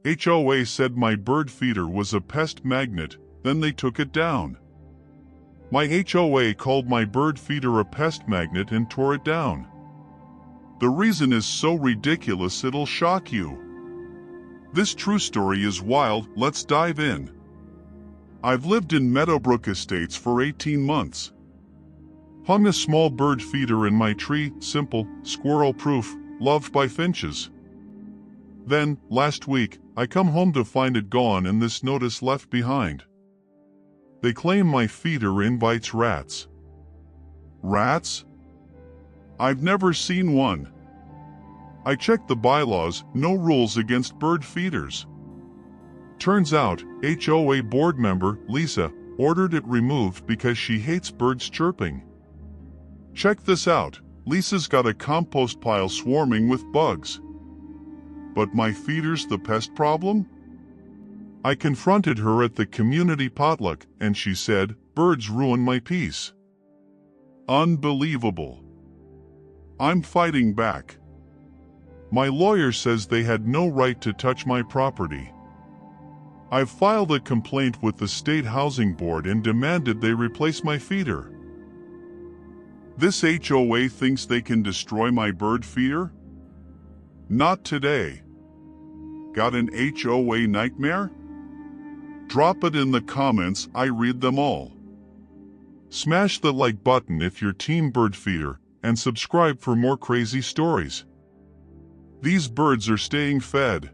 HOA said my bird feeder was a pest magnet, then they took it down. My HOA called my bird feeder a pest magnet and tore it down. The reason is so ridiculous it'll shock you. This true story is wild, let's dive in. I've lived in Meadowbrook Estates for 18 months. Hung a small bird feeder in my tree, simple, squirrel-proof, loved by finches. Then, last week, I come home to find it gone and this notice left behind. They claim my feeder invites rats. Rats? I've never seen one. I checked the bylaws, no rules against bird feeders. Turns out, HOA board member, Lisa, ordered it removed because she hates birds chirping. Check this out, Lisa's got a compost pile swarming with bugs. But my feeder's the pest problem? I confronted her at the community potluck and she said, birds ruin my peace. Unbelievable. I'm fighting back. My lawyer says they had no right to touch my property. I've filed a complaint with the State Housing Board and demanded they replace my feeder. This HOA thinks they can destroy my bird feeder? Not today. Got an HOA nightmare? Drop it in the comments, I read them all. Smash the like button if you're team bird feeder, and subscribe for more crazy stories. These birds are staying fed.